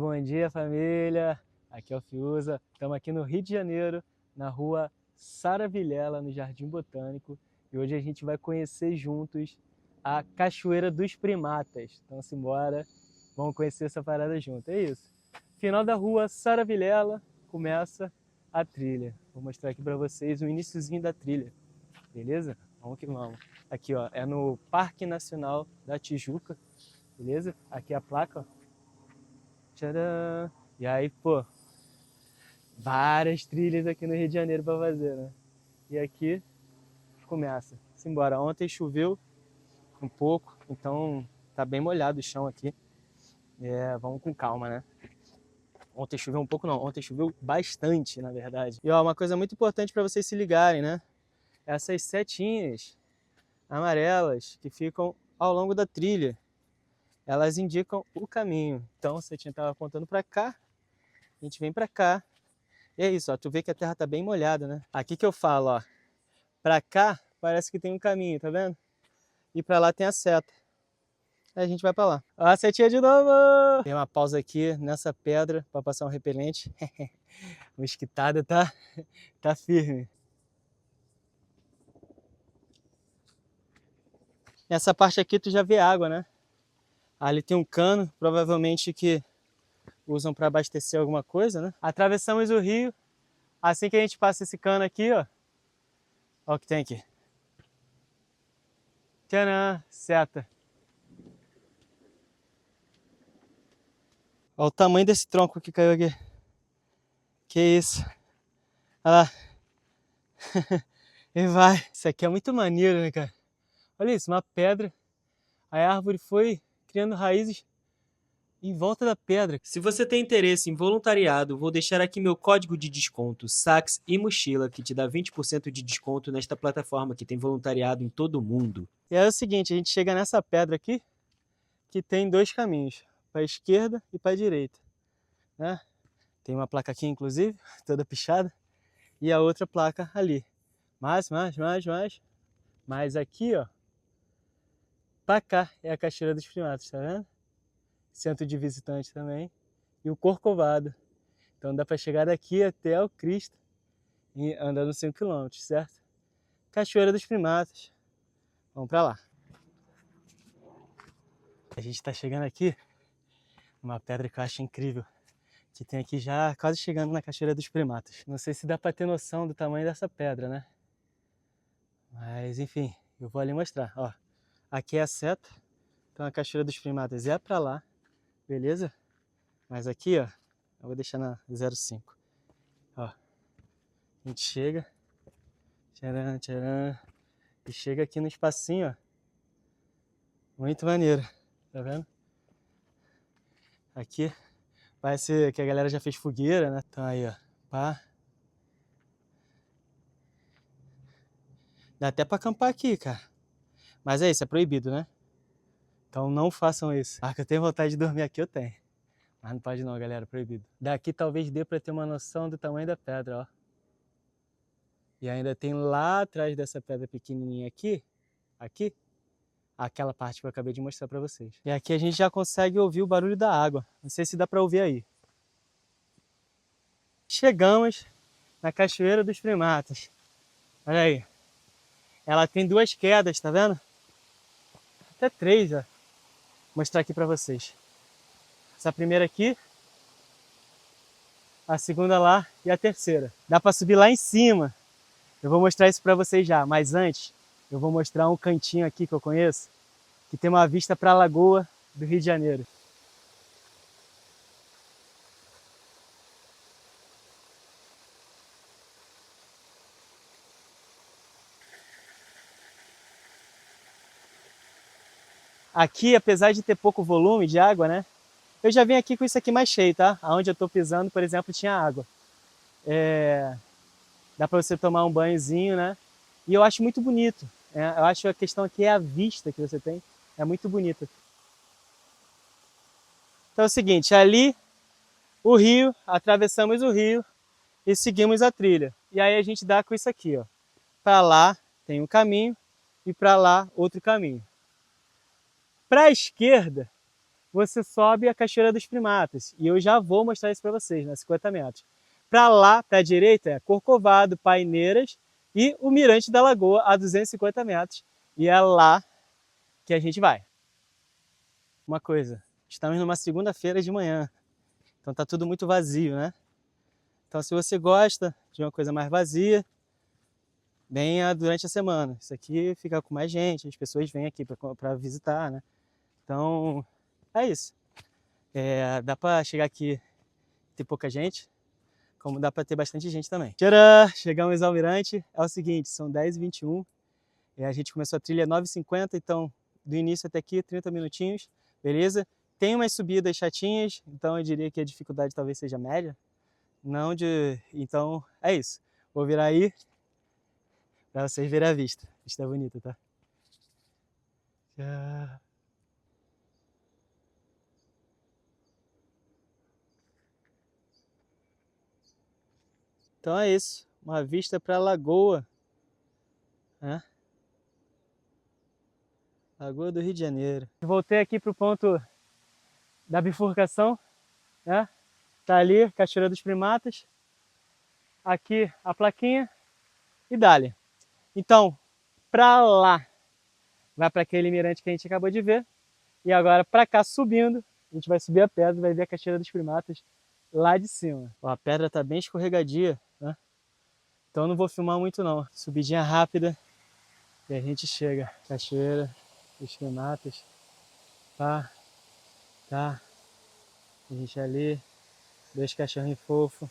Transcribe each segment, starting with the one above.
Bom dia, família! Aqui é o Fiuza. Estamos aqui no Rio de Janeiro, na rua Sara Vilela, no Jardim Botânico. E hoje a gente vai conhecer juntos a Cachoeira dos Primatas. Então, simbora, vamos conhecer essa parada junto. É isso. Final da rua Sara Vilela, começa a trilha. Vou mostrar aqui para vocês o iniciozinho da trilha, beleza? Vamos que vamos. Aqui, ó, é no Parque Nacional da Tijuca, beleza? Aqui é a placa, ó. Tcharam! E aí, pô, várias trilhas aqui no Rio de Janeiro para fazer, né? E aqui começa. Simbora. Ontem choveu um pouco, então tá bem molhado o chão aqui. Vamos com calma, né? Ontem choveu um pouco não, ontem choveu bastante, na verdade. E ó, uma coisa muito importante para vocês se ligarem, né? Essas setinhas amarelas que ficam ao longo da trilha, elas indicam o caminho. Então, a setinha estava apontando para cá, a gente vem para cá. E é isso, ó, tu vê que a terra tá bem molhada, né? Aqui que eu falo, ó, pra cá parece que tem um caminho, tá vendo? E pra lá tem a seta. Aí a gente vai pra lá. Ó, a setinha de novo! Tem uma pausa aqui nessa pedra pra passar um repelente. O mosquitado tá firme. Nessa parte aqui tu já vê água, né? Ali tem um cano, provavelmente que usam para abastecer alguma coisa, né? Atravessamos o rio. Assim que a gente passa esse cano aqui, ó. Ó o que tem aqui. Tcharam! Seta. Olha o tamanho desse tronco que caiu aqui. Que isso. Olha lá. E vai. Isso aqui é muito maneiro, né, cara? Olha isso, uma pedra. A árvore foi criando raízes em volta da pedra. Se você tem interesse em voluntariado, vou deixar aqui meu código de desconto, Sax e Mochila, que te dá 20% de desconto nesta plataforma que tem voluntariado em todo o mundo. E é o seguinte, a gente chega nessa pedra aqui, que tem dois caminhos, para a esquerda e para a direita, né? Tem uma placa aqui, inclusive, toda pichada, e a outra placa ali. Mais. Mas aqui, ó, pra cá é a Cachoeira dos Primatas, tá vendo? Centro de visitante também. E o Corcovado. Então dá para chegar daqui até o Cristo andando 5 km, certo? Cachoeira dos Primatas. Vamos para lá. A gente está chegando aqui numa pedra que eu acho incrível, que tem aqui já quase chegando na Cachoeira dos Primatas. Não sei se dá para ter noção do tamanho dessa pedra, né? Mas enfim, eu vou ali mostrar. Ó, aqui é a seta, então a Cachoeira dos Primatas é para lá, beleza? Mas aqui, ó, eu vou deixar na 05. Ó, a gente chega, tcharam, tcharam, e chega aqui no espacinho, ó. Muito maneiro, tá vendo? Aqui parece que a galera já fez fogueira, né? Então aí, ó, pá. Dá até pra acampar aqui, cara. Mas é isso, é proibido, né? Então não façam isso. Ah, que eu tenho vontade de dormir aqui, eu tenho. Mas não pode não, galera, proibido. Daqui talvez dê pra ter uma noção do tamanho da pedra, ó. E ainda tem lá atrás dessa pedra pequenininha aqui, aquela parte que eu acabei de mostrar pra vocês. E aqui a gente já consegue ouvir o barulho da água. Não sei se dá pra ouvir aí. Chegamos na Cachoeira dos Primatas. Olha aí. Ela tem duas quedas, tá vendo? Até três, ó. Vou mostrar aqui pra vocês. Essa primeira aqui, a segunda lá e a terceira. Dá pra subir lá em cima. Eu vou mostrar isso pra vocês já, mas antes eu vou mostrar um cantinho aqui que eu conheço, que tem uma vista pra Lagoa do Rio de Janeiro. Aqui, apesar de ter pouco volume de água, né? Eu já vim aqui com isso aqui mais cheio, tá? Aonde eu tô pisando, por exemplo, tinha água. Dá pra você tomar um banhozinho, né? E eu acho muito bonito. Eu acho que a questão aqui é a vista que você tem. É muito bonita. Então é o seguinte, ali o rio, atravessamos o rio e seguimos a trilha. E aí a gente dá com isso aqui, ó. Para lá tem um caminho e para lá outro caminho. Para a esquerda você sobe a Cachoeira dos Primatas. E eu já vou mostrar isso para vocês, né? 50 metros. Para lá, para a direita, é Corcovado, Paineiras e o Mirante da Lagoa, a 250 metros. E é lá que a gente vai. Uma coisa, estamos numa segunda-feira de manhã, então tá tudo muito vazio, né? Então se você gosta de uma coisa mais vazia, venha durante a semana. Isso aqui fica com mais gente, as pessoas vêm aqui para visitar, né? Então, é isso. Dá para chegar aqui e ter pouca gente, como dá para ter bastante gente também. Tcharam! Chegamos ao Mirante. É o seguinte, são 10h21. A gente começou a trilha 9h50, então do início até aqui, 30 minutinhos, beleza? Tem umas subidas chatinhas, então eu diria que a dificuldade talvez seja média. Não de... Então, é isso. Vou virar aí para vocês verem a vista. A vista é bonita, tá? Tchau. Então é isso. Uma vista para a Lagoa, né? Lagoa do Rio de Janeiro. Voltei aqui para o ponto da bifurcação, né? Tá ali, Cachoeira dos Primatas. Aqui a plaquinha e dali. Então, para lá, vai para aquele mirante que a gente acabou de ver. E agora para cá subindo, a gente vai subir a pedra e vai ver a Cachoeira dos Primatas lá de cima. Ó, a pedra tá bem escorregadia, né? Então eu não vou filmar muito não. Subidinha rápida e a gente chega. Cachoeira dos Primatas. Pá, tá. A gente ali, dois cachorrinhos fofos.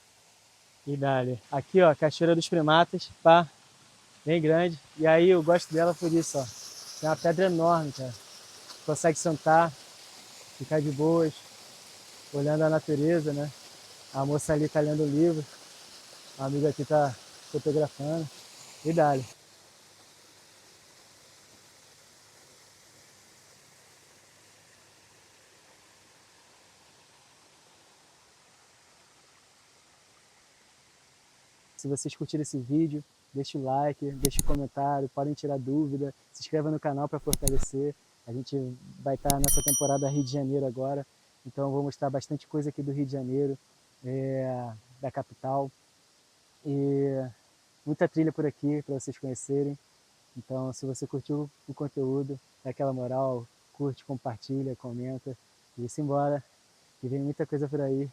E dali. Aqui ó, Cachoeira dos Primatas, pá, bem grande. E aí eu gosto dela por isso, ó. Tem uma pedra enorme, cara. Consegue sentar, ficar de boas, olhando a natureza, né? A moça ali tá lendo o livro, a amiga aqui tá fotografando. E dali. Se vocês curtiram esse vídeo, deixa o like, deixa o comentário, podem tirar dúvida, se inscreva no canal para fortalecer. A gente vai estar nessa temporada Rio de Janeiro agora, então eu vou mostrar bastante coisa aqui do Rio de Janeiro, da capital. E muita trilha por aqui para vocês conhecerem. Então, se você curtiu o conteúdo, dá aquela moral, curte, compartilha, comenta e simbora, que vem muita coisa por aí.